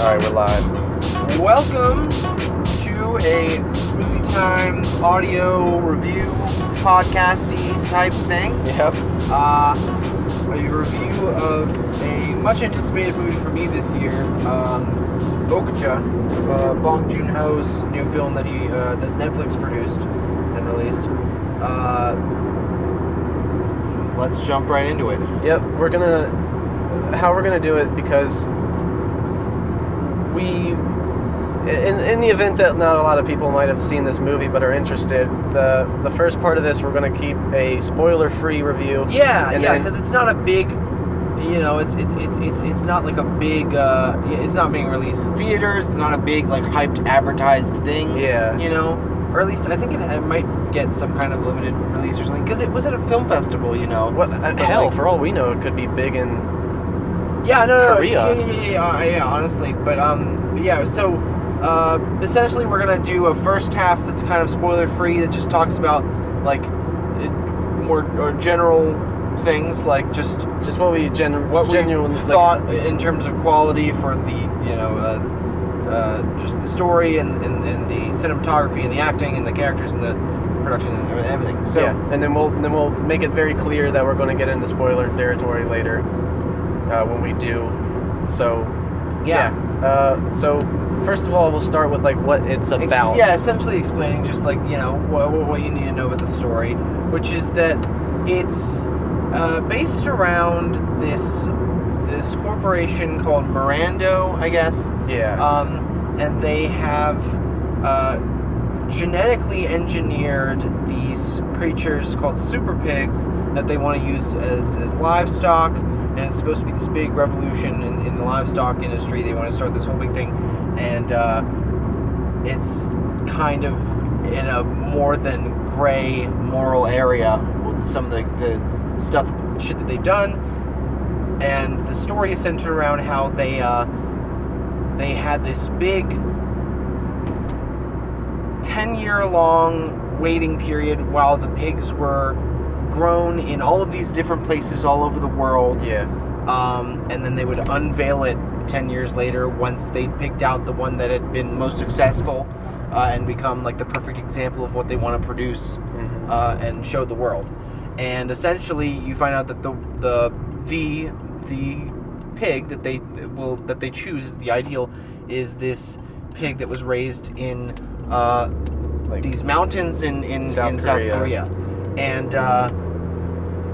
Alright, we're live. Welcome to a Smoothie Time audio review podcasty type thing. Yep. A review of a much anticipated movie for me this year, Okja, Bong Joon-ho's new film that that Netflix produced and released. Let's jump right into it. Yep, how we're gonna do it, because in the event that not a lot of people might have seen this movie but are interested, the first part of this we're gonna keep a spoiler-free review. Yeah, because it's not a big, it's not like a big, it's not being released in theaters. It's not a big like hyped advertised thing. Yeah. Or at least I think it might get some kind of limited release or something, because it was at a film festival. What hell? For all we know, it could be big in. Korea. Yeah, honestly, but so essentially we're gonna do a first half that's kind of spoiler free, that just talks about like more general things, like just what we genuinely thought in terms of quality for the just the story and the cinematography and the acting and the characters and the production and everything. So yeah, and then we'll make it very clear that we're going to get into spoiler territory later. When we do, so so first of all, we'll start with like what it's about. Essentially explaining just like what you need to know about the story, which is that it's based around this corporation called Mirando, I guess. Yeah. And they have genetically engineered these creatures called super pigs that they want to use as livestock. And it's supposed to be this big revolution in the livestock industry. They want to start this whole big thing. And it's kind of in a more than gray moral area with some of the shit that they've done. And the story is centered around how they had this big 10-year-long waiting period while the pigs were grown in all of these different places all over the world. Yeah. And then they would unveil it 10 years later once they'd picked out the one that had been most successful and become like the perfect example of what they want to produce and show the world. And essentially, you find out that the pig that they choose as the ideal is this pig that was raised in these mountains in South Korea. And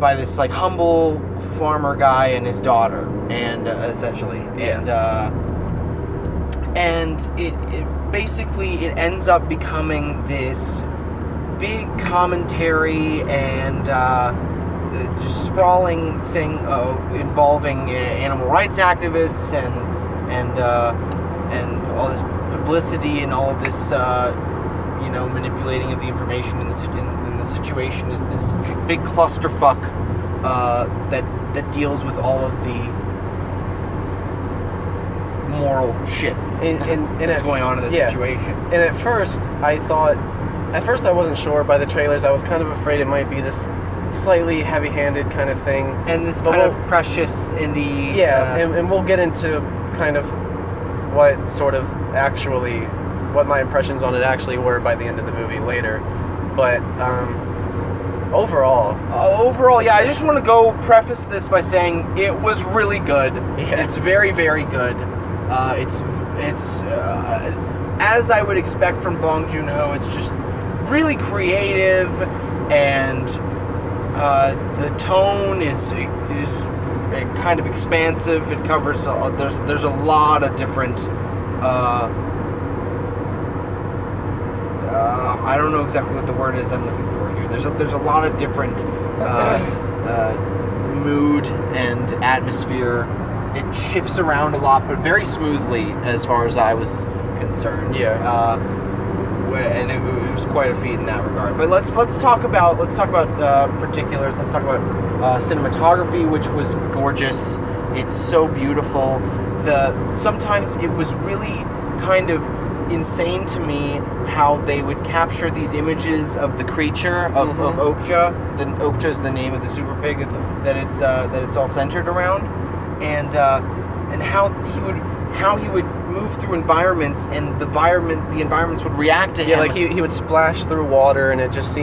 by this like humble farmer guy and his daughter, and essentially, and it basically it ends up becoming this big commentary and sprawling thing involving animal rights activists and all this publicity and all of this manipulating of the information in the situation is this big clusterfuck that deals with all of the moral shit that's going on in the situation. And at first I wasn't sure. By the trailers, I was kind of afraid it might be this slightly heavy-handed kind of thing, and this kind of precious indie. Yeah, and we'll get into kind of what my impressions on it actually were by the end of the movie later. But overall, I just want to preface this by saying it was really good. Yeah. It's very, very good. It's as I would expect from Bong Joon-ho. It's just really creative, and the tone is kind of expansive. It covers there's a lot of different. I don't know exactly what the word is I'm looking for here. There's a lot of different mood and atmosphere. It shifts around a lot, but very smoothly as far as I was concerned. Yeah. And it was quite a feat in that regard. But let's talk about particulars. Let's talk about cinematography, which was gorgeous. It's so beautiful. Sometimes it was really kind of insane to me how they would capture these images of the creature of Okja. The Okja is the name of the super pig that it's all centered around, and how he would move through environments, and the environments would react to him. Yeah, like he would splash through water, and it just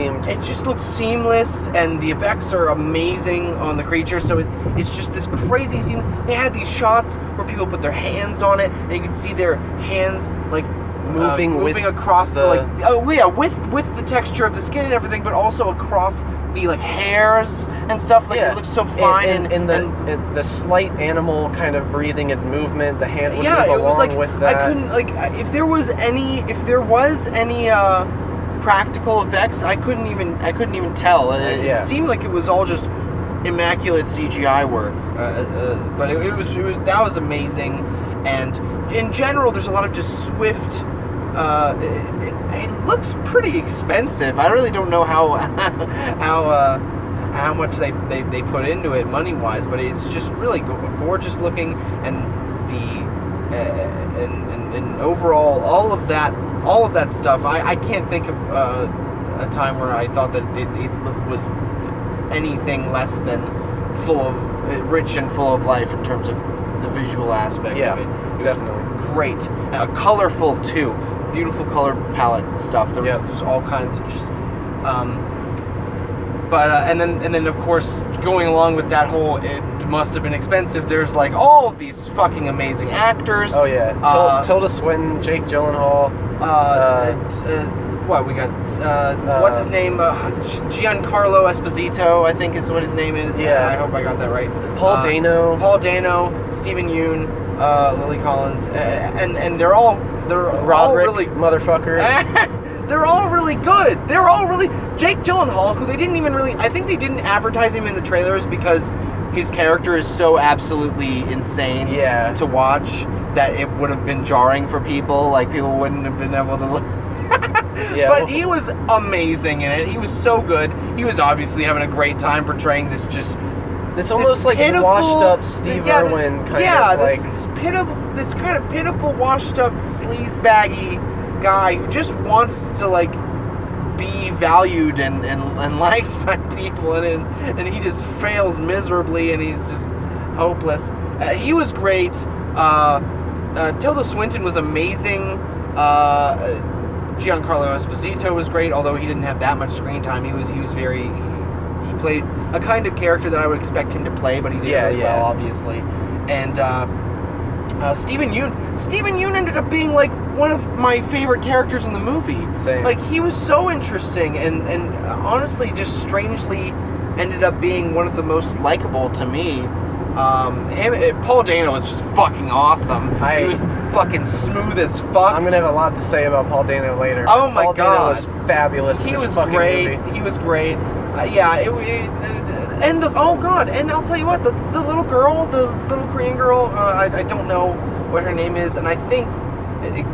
looked seamless, and the effects are amazing on the creature. So it's just this crazy scene. They had these shots where people put their hands on it, and you could see their hands like moving across with the texture of the skin and everything, but also across the like hairs and stuff. Like it looks so fine, and the slight animal kind of breathing and movement. The hand would move it was along like with that. I couldn't if there was any practical effects, I couldn't even tell. It seemed like it was all just immaculate CGI work, but that was amazing. And in general, there's a lot of just swift. It looks pretty expensive. I really don't know how much they put into it money wise, but it's just really gorgeous looking, and and overall all of that stuff. I can't think of a time where I thought that it was anything less than rich and full of life in terms of the visual aspect of it. It definitely great. Colorful too. Beautiful color palette stuff. There was all kinds of just and then of course, going along with that whole, it must have been expensive, there's like all of these fucking amazing actors. Oh yeah. Tilda Swinton, Jake Gyllenhaal, what we got? What's his name? Giancarlo Esposito, I think is what his name is. Yeah. I hope I got that right. Paul Dano, Stephen Yeun, Lily Collins, and they're all Roderick, really motherfucker. They're all really good. They're all really Jake Gyllenhaal, who they didn't even really. I think they didn't advertise him in the trailers because his character is so absolutely insane to watch that it would have been jarring for people. Like people wouldn't have been able to. But he was amazing in it. He was so good. He was obviously having a great time portraying this almost like pitiful, washed up Steve Irwin kind of like this kind of pitiful, washed up, sleazebaggy guy who just wants to like be valued and liked by people, and he just fails miserably, and he's just hopeless. He was great. Tilda Swinton was amazing. Giancarlo Esposito was great, although he didn't have that much screen time. He played a kind of character that I would expect him to play, but he did really well, obviously. And Stephen Yeun ended up being like one of my favorite characters in the movie. Same. Like he was so interesting, and honestly, just strangely ended up being one of the most likable to me. Paul Dano was just fucking awesome. He was fucking smooth as fuck. I'm gonna have a lot to say about Paul Dano later. Oh my god, Dano was fabulous. He was great. Movie. He was great. And I'll tell you what, the little girl, the little Korean girl, I don't know what her name is, and I think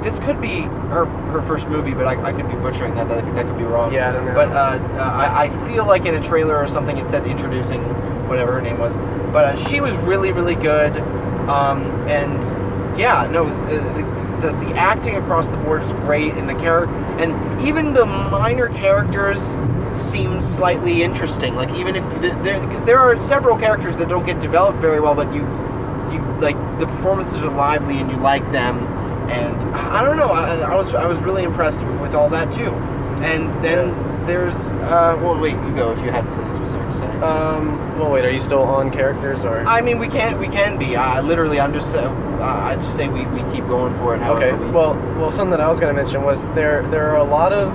this could be her first movie, but I could be butchering that. That could be wrong. Yeah, I don't know. But I feel like in a trailer or something it said introducing whatever her name was. But she was really, really good. The acting across the board is great, and and even the minor characters seem slightly interesting. Like even if because there are several characters that don't get developed very well, but you like the performances are lively and you like them. And I don't know. I was really impressed with all that too. And then there's wait, you go if you had something specific to say. Are you still on characters or? I mean, we can be. I'm just I just say we keep going for it. Okay. Well, something that I was going to mention was there are a lot of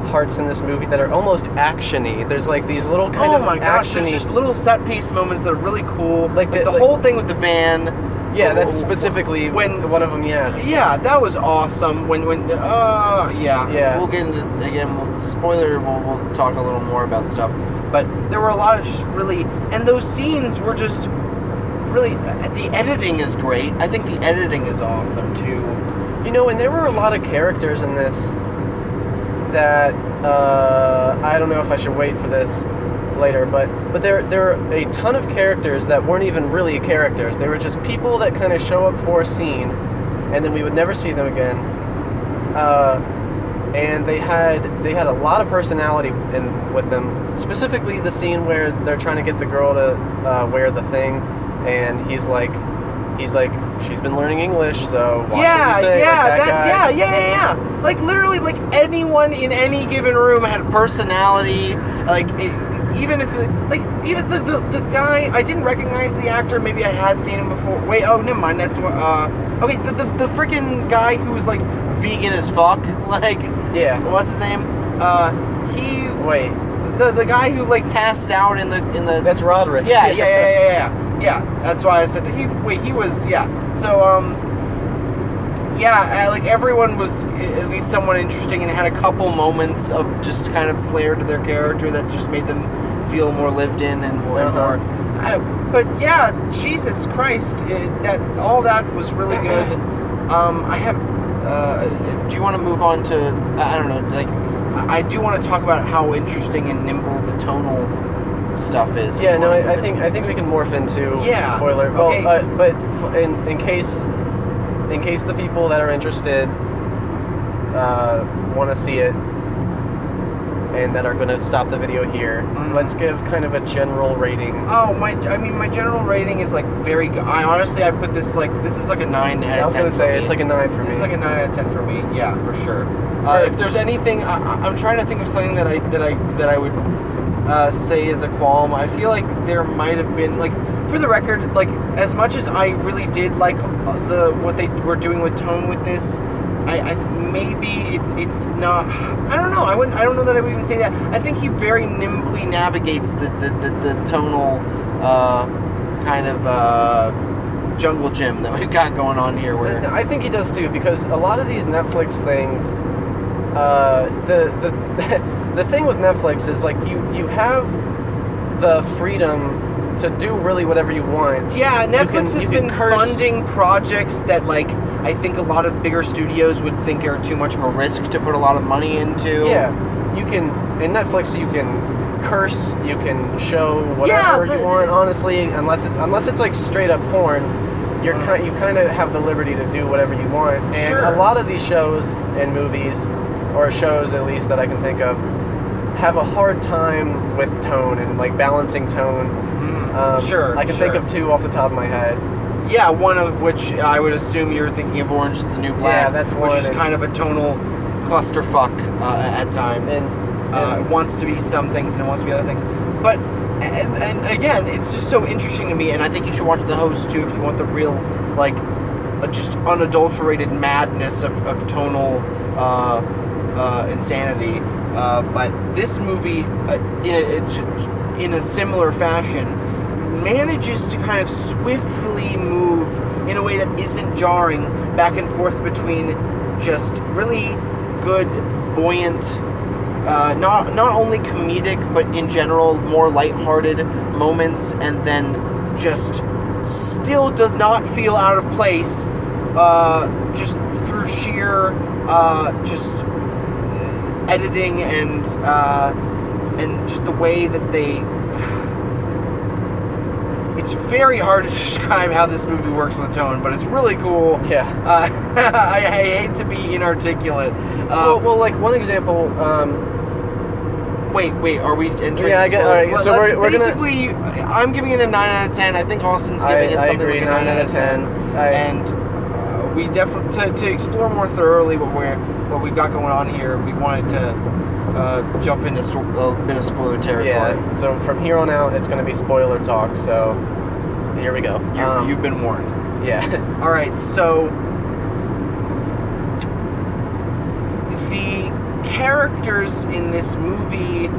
parts in this movie that are almost action-y. There's like these little kind of action-y. There's just little set piece moments that are really cool. Like the like, whole thing with the van. Yeah, that's specifically one of them. Yeah, that was awesome. When we'll get into again. Spoiler. We'll talk a little more about stuff. But there were a lot of just really, and those scenes were just really. The editing is great. I think the editing is awesome too. And there were a lot of characters in this that I don't know if I should wait for this later, but there are a ton of characters that weren't even really characters. They were just people that kind of show up for a scene, and then we would never see them again. And they had a lot of personality with them. Specifically, the scene where they're trying to get the girl to wear the thing, and he's like, he's like, she's been learning English, so watch yeah, what you say. yeah, like that guy. yeah. Like literally, like anyone in any given room had personality. Like even if even the guy, I didn't recognize the actor. Maybe I had seen him before. Wait, oh, never mind. That's what. Okay, the freaking guy who was like vegan as fuck. Like, Yeah. what's his name? He. Wait. The guy who like passed out in the. That's Roderick. Yeah. That's why I said that he was. So like everyone was at least somewhat interesting and had a couple moments of just kind of flair to their character that just made them feel more lived in and more. But yeah, Jesus Christ, that was really good. I have. Do you want to move on to? I don't know. Like, I do want to talk about how interesting and nimble the tonal stuff is. Yeah. No, I think we can morph into spoiler. Well, Okay. but in case the people that are interested want to see it and that are going to stop the video here, let's give kind of a general rating. Oh, my general rating is like very good. I put this is like a 9 out of 10. I was going to say, me. it's like a 9 for me. This is like a 9 out of 10 for me. Yeah, for sure. If there's anything, I'm trying to think of something that I would say is a qualm. I feel like there might have been, like, for the record, like, as much as I really did like what they were doing with tone with this, I maybe it's not. I don't know. I don't know that I would even say that. I think he very nimbly navigates the tonal kind of jungle gym that we've got going on here. Where I think he does too, because a lot of these Netflix things, the thing with Netflix is like you have the freedom to do really whatever you want. Yeah, Netflix has been curse. funding projects that, like, I think a lot of bigger studios would think are too much of a risk to put a lot of money into. Yeah, you can, in Netflix you can curse, you can show whatever you want, honestly, unless it's like straight up porn, you kind of have the liberty to do whatever you want. And a lot of these shows and movies, or shows at least that I can think of, have a hard time with tone and like balancing tone. I can think of two off the top of my head. Yeah, one of which I would assume you're thinking of Orange is the New Black. Yeah, that's one. Which is kind of a tonal clusterfuck at times. It wants to be some things and it wants to be other things. But, and again, it's just so interesting to me, and I think you should watch The Host too if you want the real, like, just unadulterated madness of tonal insanity. But this movie, in a similar fashion, manages to kind of swiftly move in a way that isn't jarring back and forth between just really good, buoyant, not only comedic but in general more lighthearted moments, and then just still does not feel out of place just through sheer just editing and just the way that they. It's very hard to describe how this movie works with tone, but it's really cool. Yeah. I hate to be inarticulate. Well, like one example. Wait, are we entering? Yeah, I get. All right, well, so we're basically, I'm giving it a 9 out of 10. I think Austin's giving it something like a 9 out of 10. And we definitely to explore more thoroughly what we've got going on here. We wanted to jump into a bit of spoiler territory. Yeah. So from here on out, it's going to be spoiler talk. So here we go. You've been warned. Yeah. All right. So the characters in this movie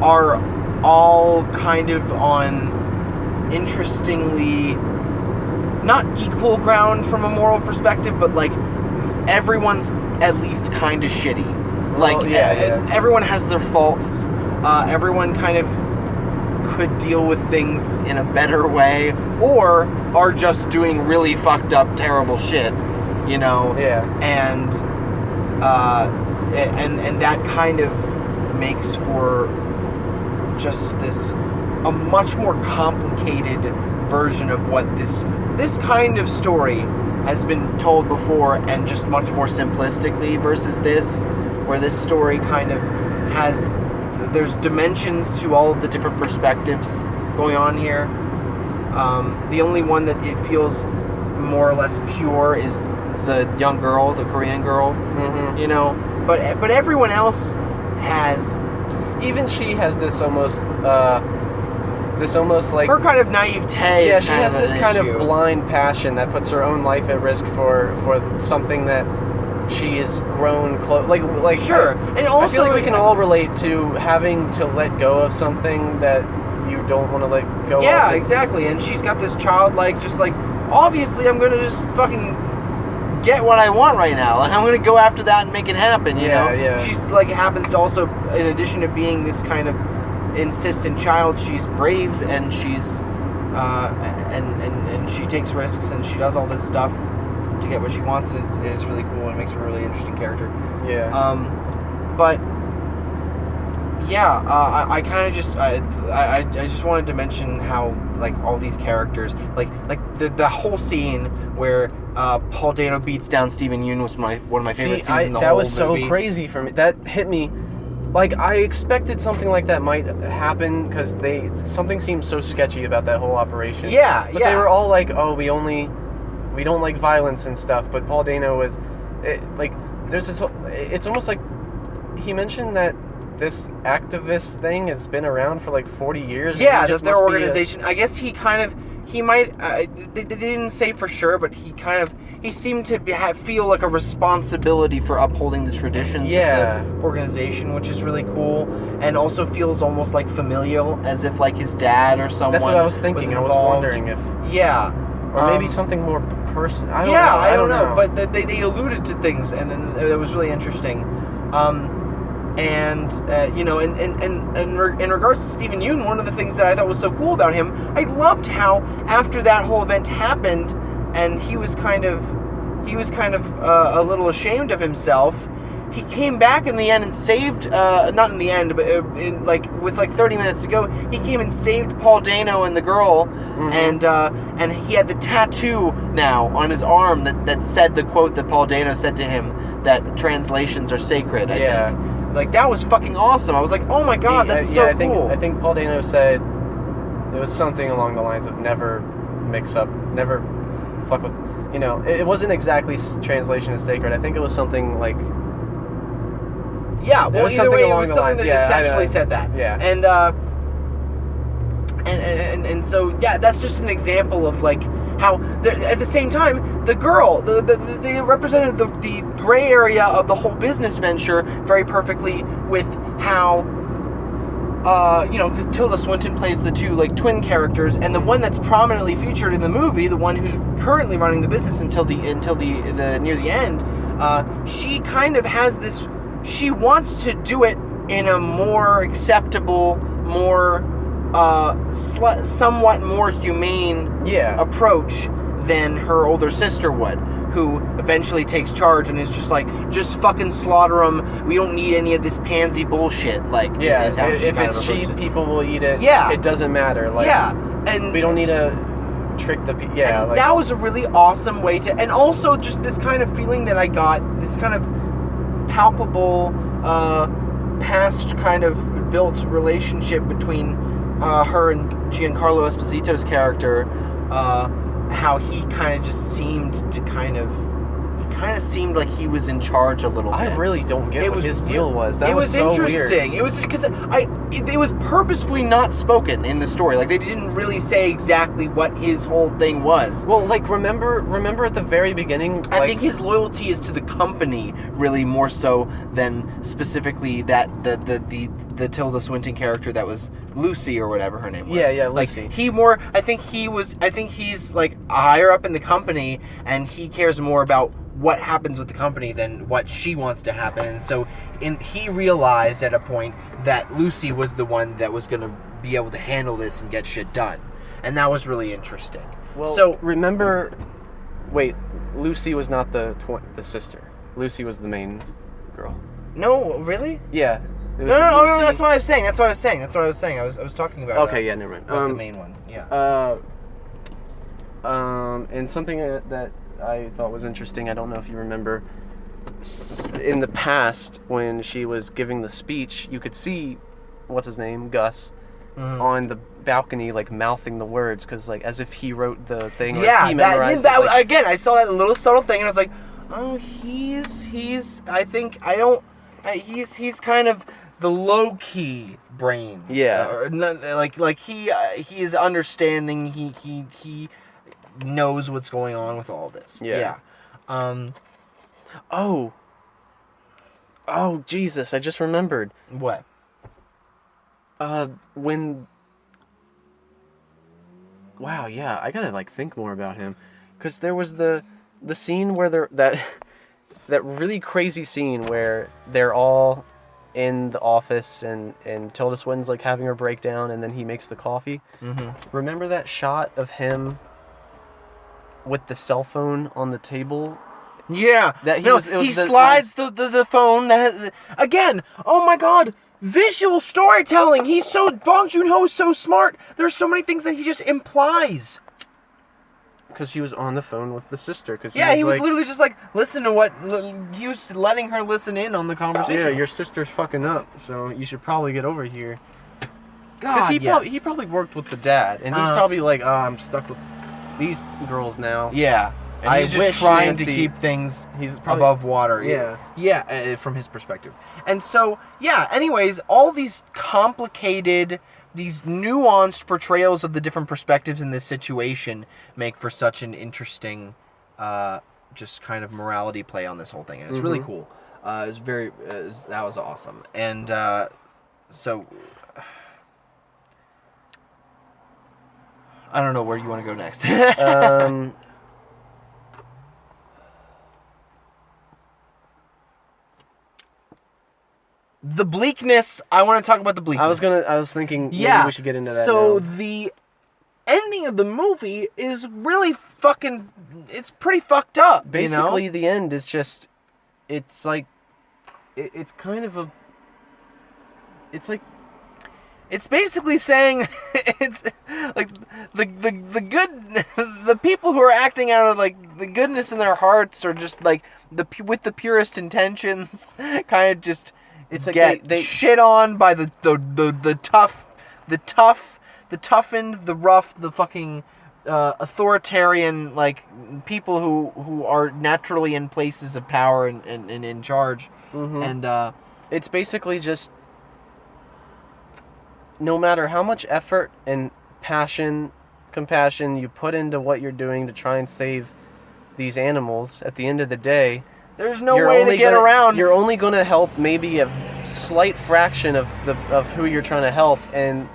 are all kind of on interestingly not equal ground from a moral perspective, but like everyone's at least kind of shitty. Like, everyone has their faults. Everyone kind of could deal with things in a better way, or are just doing really fucked up, terrible shit, you know? Yeah. And that kind of makes for just a much more complicated version of what this kind of story has been told before, and just much more simplistically versus this, where this story kind of there's dimensions to all of the different perspectives going on here. The only one that it feels more or less pure is the young girl, the Korean girl. Mm-hmm. You know, but everyone else has. Even she has this almost like Her kind of naivete. Yeah, is she kind has of this an kind issue. of blind passion that puts her own life at risk for something that she has grown close. Like Sure, and also I feel like we can all relate to having to let go of something that you don't want to let go of. Yeah, exactly. And she's got this childlike, just like, obviously I'm gonna just fucking get what I want right now. Like, I'm gonna go after that and make it happen. You know? Yeah. She's like happens to also, in addition to being this kind of insistent child, she's brave and she's and she takes risks and she does all this stuff to get what she wants, and it's really cool and it makes her a really interesting character. Yeah. But yeah, I kind of just I just wanted to mention how like all these characters like the whole scene where Paul Dano beats down Steven Yeun was one of my favorite scenes in the that whole was movie. so crazy for me. That hit me. Like, I expected something like that might happen because something seemed so sketchy about that whole operation. Yeah, but they were all like, "Oh, we don't like violence and stuff." But Paul Dano was, there's this. It's almost like he mentioned that this activist thing has been around for like 40 years. Yeah, and that their organization. I guess he might. They didn't say for sure, but he seemed to feel like a responsibility for upholding the traditions of the organization, which is really cool, and also feels almost like familial, as if like his dad or someone. That's what I was thinking. I was wondering if. Yeah. Or maybe something more personal. I don't know. But they alluded to things, and then it was really interesting. And you know, in regards to Steven Yeun, one of the things that I thought was so cool about him, I loved how after that whole event happened, and he was kind of a little ashamed of himself. He came back in the end and saved, not in the end, but with 30 minutes to go, he came and saved Paul Dano and the girl, and he had the tattoo now on his arm that said the quote that Paul Dano said to him, that translations are sacred, I think. Like, that was fucking awesome. I was like, oh my god, that's so cool. I think Paul Dano said it was something along the lines of never mix up, never fuck with, you know, it wasn't exactly translation is sacred. I think it was something like... Yeah, well, either way, it was something that essentially said that. Yeah. And so, yeah, that's just an example of, like, how, at the same time, the girl, they represented the gray area of the whole business venture very perfectly with how, you know, because Tilda Swinton plays the two, like, twin characters, and the one that's prominently featured in the movie, the one who's currently running the business until the near the end, she kind of has this... She wants to do it in a more acceptable, more somewhat more humane approach than her older sister would, who eventually takes charge and is just like, just fucking slaughter them. We don't need any of this pansy bullshit. Like, if it's cheap, people will eat it. Yeah, it doesn't matter. Like, and we don't need to trick the people. Yeah, like, that was a really awesome way to, and also just this kind of feeling that I got, this kind of palpable past kind of built relationship between her and Giancarlo Esposito's character, how he kind of just seemed to kind of seemed like he was in charge a little bit. I really don't get what his deal was. That was so interesting. Weird. It was because it was purposefully not spoken in the story. Like, they didn't really say exactly what his whole thing was. Well, like, remember at the very beginning, I think his loyalty is to the company really more so than specifically that the Tilda Swinton character that was Lucy or whatever her name was. Yeah, Lucy. Like, I think he's like higher up in the company, and he cares more about what happens with the company than what she wants to happen. And so he realized at a point that Lucy was the one that was going to be able to handle this and get shit done. And that was really interesting. Well, so remember, wait, Lucy was not the sister. Lucy was the main girl. No, really? Yeah. No, that's what I was saying. I was talking about Okay, yeah, never mind. The main one. Yeah. And something that I thought was interesting, I don't know if you remember, in the past, when she was giving the speech, you could see, what's his name, Gus, on the balcony, like mouthing the words, because like as if he wrote the thing. Or Yeah, he memorized that it, like, again. I saw that little subtle thing, and I was like, oh, he's. I think I don't. He's kind of the low key brain. Yeah. Or not, like he is understanding. He knows what's going on with all this. Yeah. Oh, Jesus! I just remembered. What? When. Wow, yeah, I gotta like think more about him, because there was the scene where that really crazy scene where they're all in the office and Tilda Swinton's like having her breakdown, and then he makes the coffee. Mm-hmm. Remember that shot of him with the cell phone on the table? Yeah. He slides the phone that has... Again, oh my god, visual storytelling. Bong Joon-ho is so smart. There's so many things that he just implies. Because he was on the phone with the sister. He was literally just like, listen to what... He was letting her listen in on the conversation. Yeah, your sister's fucking up, so you should probably get over here. God, Because he probably worked with the dad, and he's probably like, I'm stuck with these girls now. Yeah. And he's just trying to keep things above water. Yeah. Yeah, from his perspective. And so, yeah, anyways, all these complicated, these nuanced portrayals of the different perspectives in this situation make for such an interesting, just kind of morality play on this whole thing. And it's really cool. That was awesome. And so... I don't know where you want to go next. The bleakness. I want to talk about the bleakness. I was thinking maybe we should get into that. So now. The ending of the movie is really fucking... It's pretty fucked up. Basically, the end is just... It's like... It's kind of a... It's like... It's basically saying it's like the good the people who are acting out of like the goodness in their hearts are just like with the purest intentions kind of just like they shit on by the toughened, the rough, the fucking authoritarian like people who are naturally in places of power and in charge. And it's basically just, no matter how much effort and compassion you put into what you're doing to try and save these animals, at the end of the day, there's no way to get around. You're only going to help maybe a slight fraction of who you're trying to help, and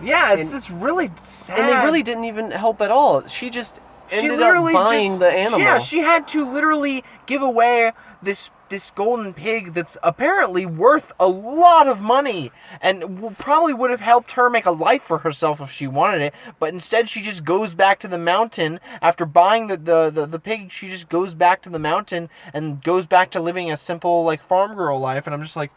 it's this really sad. And they really didn't even help at all. She just ended up buying the animal. Yeah, she had to literally give away this golden pig that's apparently worth a lot of money and probably would have helped her make a life for herself if she wanted it, but instead she just goes back to the mountain after buying the pig. She just goes back to the mountain and goes back to living a simple like farm girl life, and I'm just like,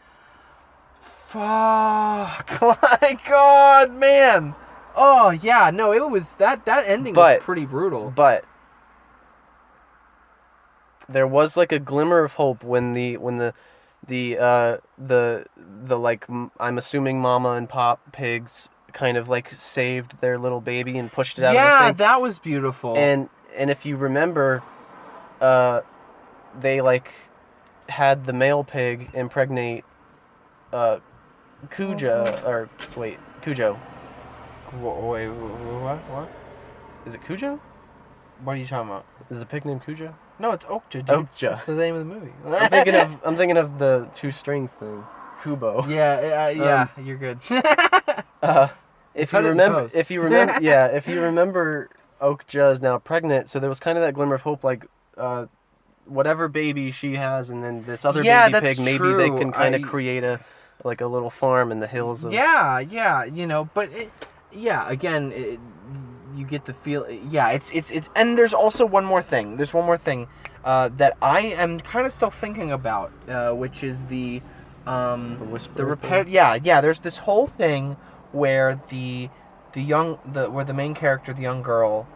fuck, my god, man. Oh yeah, no, it was that ending was pretty brutal. But there was like a glimmer of hope when the like, I'm assuming mama and pop pigs kind of like saved their little baby and pushed it out of the thing. Yeah, that was beautiful. And if you remember, they like had the male pig impregnate Cujo. Wait, what? Is it Cujo? What are you talking about? Is the pig named Cujo? No, it's Okja, dude. Okja. That's the name of the movie. I'm thinking of the two strings thing. Kubo. Yeah, you're good. If you remember, Okja is now pregnant, so there was kind of that glimmer of hope, like whatever baby she has, and then this other baby pig, maybe true. they can kind of create a little farm in the hills of... Yeah, but you get the feel. Yeah, it's and there's also one more thing. There's one more thing that I am kind of still thinking about, which is the whisper. Yeah. There's this whole thing where the main character, the young girl,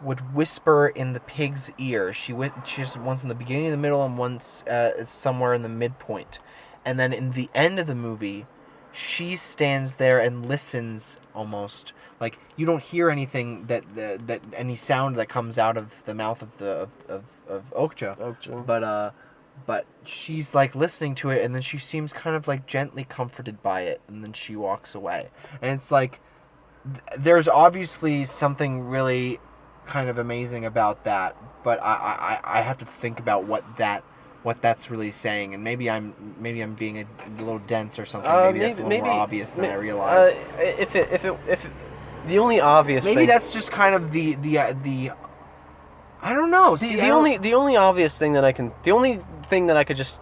would whisper in the pig's ear. She just once in the beginning, in the middle, and once somewhere in the midpoint. And then in the end of the movie, she stands there and listens almost. Like, you don't hear anything that any sound that comes out of the mouth of Okja. But she's like listening to it, and then she seems kind of like gently comforted by it, and then she walks away. And it's like, there's obviously something really kind of amazing about that, but I have to think about what that's really saying, and maybe I'm being a little dense or something. Maybe that's a little more obvious than I realize. If the only obvious maybe thing, that's just kind of the I don't know. The only obvious thing that I could just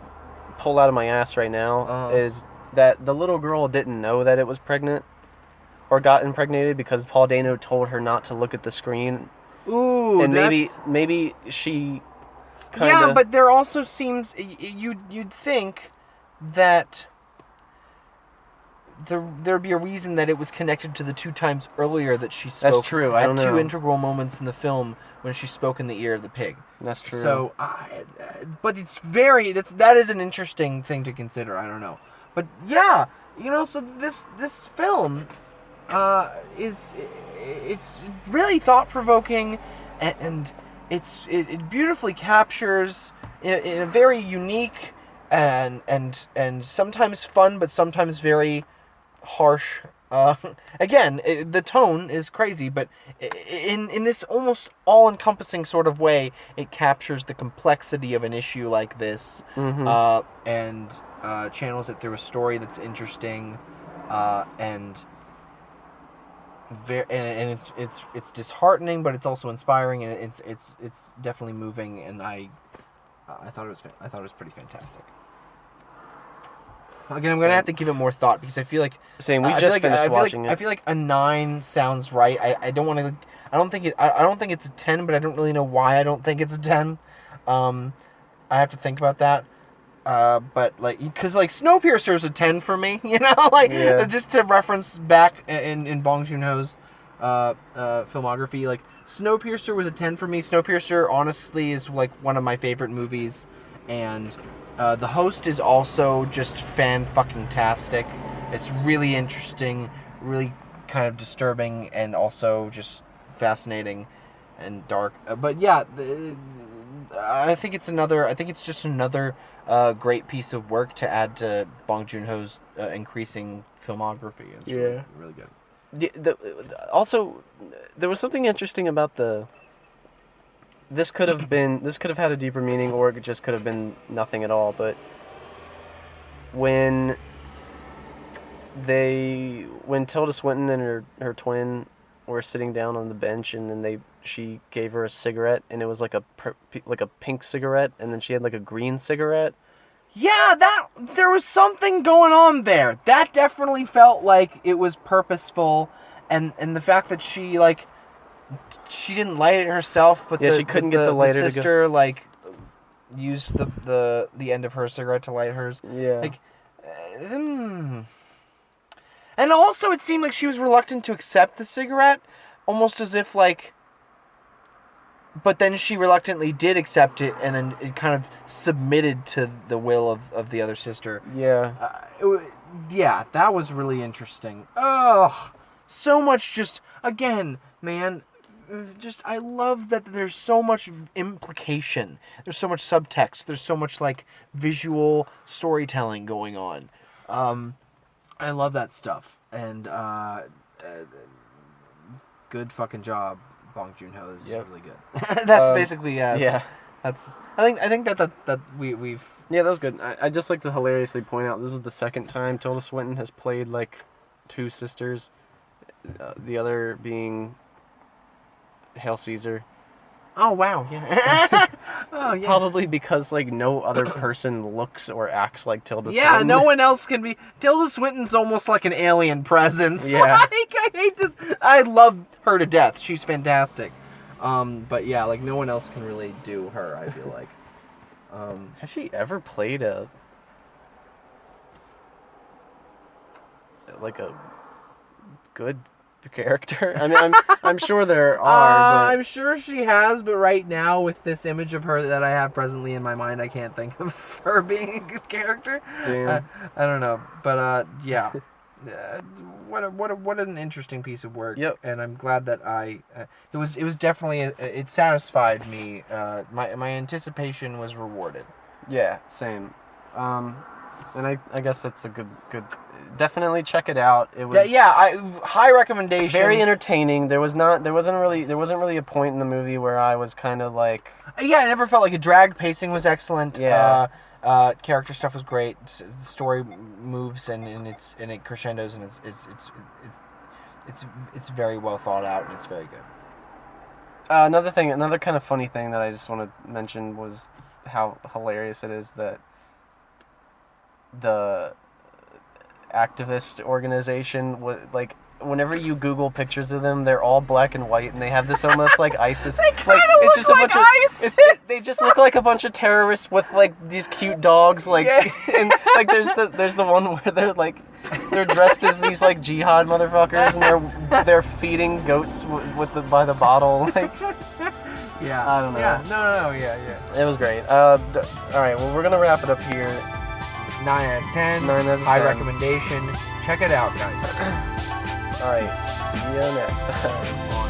pull out of my ass right now is that the little girl didn't know that it was pregnant or got impregnated because Paul Dano told her not to look at the screen. Ooh, and maybe she kinda... Yeah, but there also seems you'd think that there'd be a reason that it was connected to the 2 times earlier that she spoke. That's true. I don't know. At 2 integral moments in the film when she spoke in the ear of the pig. That's true. So, but it's that is an interesting thing to consider. I don't know, but yeah, so this film it's really thought provoking, and it beautifully captures in a very unique and sometimes fun but sometimes very harsh. Again, the tone is crazy, but in this almost all-encompassing sort of way, it captures the complexity of an issue like this, and channels it through a story that's interesting, and it's disheartening, but it's also inspiring, and it's definitely moving, and I thought it was pretty fantastic. Again, I'm gonna have to give it more thought because I feel like we just finished watching it. I feel like a 9 sounds right. I don't want to. I don't think it's a 10, but I don't really know why I don't think it's a 10. I have to think about that. But because Snowpiercer's a 10 for me, just to reference back in Bong Joon-ho's filmography, Snowpiercer was a 10 for me. Snowpiercer honestly is one of my favorite movies, and The Host is also just fan-fucking-tastic. It's really interesting, really kind of disturbing, and also just fascinating and dark. But yeah, I think it's just another great piece of work to add to Bong Joon-ho's increasing filmography. It's really good. Also, there was something interesting about this could have had a deeper meaning, or it just could have been nothing at all. But when Tilda Swinton and her twin were sitting down on the bench, and then she gave her a cigarette, and it was like a pink cigarette, and then she had a green cigarette. Yeah, there was something going on there. That definitely felt like it was purposeful, and the fact that she didn't light it herself, but she couldn't get the lighter. The sister used the end of her cigarette to light hers. Yeah. And also, it seemed like she was reluctant to accept the cigarette, almost as if but then she reluctantly did accept it, and then it kind of submitted to the will of the other sister. Yeah. Yeah, that was really interesting. Ugh. So much just, again, man, I love that there's so much implication. There's so much subtext. There's so much, visual storytelling going on. I love that stuff. And, good fucking job. Bong Joon-ho is really good. That's basically yeah. That's I think that we've yeah, that was good. I just like to hilariously point out this is the second time Tilda Swinton has played 2 sisters, the other being Hail Caesar. Oh wow, yeah. Oh yeah. Probably because no other person looks or acts like Tilda Swinton. Yeah, no one else can be. Tilda Swinton's almost like an alien presence. Yeah. I hate this. I love her to death. She's fantastic. But yeah, no one else can really do her, I feel like. Has she ever played a good character? I mean, I'm sure there are. But... I'm sure she has, but right now, with this image of her that I have presently in my mind, I can't think of her being a good character. Damn. I don't know, but yeah. what an interesting piece of work. Yep. And I'm glad that it was definitely it satisfied me. My anticipation was rewarded. Yeah, same. And I guess that's a good. Definitely check it out. It was high recommendation. very entertaining. There wasn't really a point in the movie where I was kind of like. Yeah, I never felt like it dragged. Pacing was excellent. Yeah. Character stuff was great. The story moves and it crescendos and it's very well thought out and it's very good. Another kind of funny thing that I just want to mention was how hilarious it is that the activist organization whenever you Google pictures of them, they're all black and white, and they have this almost like ISIS. It's just a bunch of ISIS. They just look like a bunch of terrorists with like these cute dogs, and like there's the one where they're dressed as these like jihad motherfuckers, and they're feeding goats by the bottle. Like, yeah, I don't know. Yeah, no, yeah. It was great. All right, well we're gonna wrap it up here. 9 out of 10. 9 out of 10. High recommendation. Check it out, guys. All right, see you next time.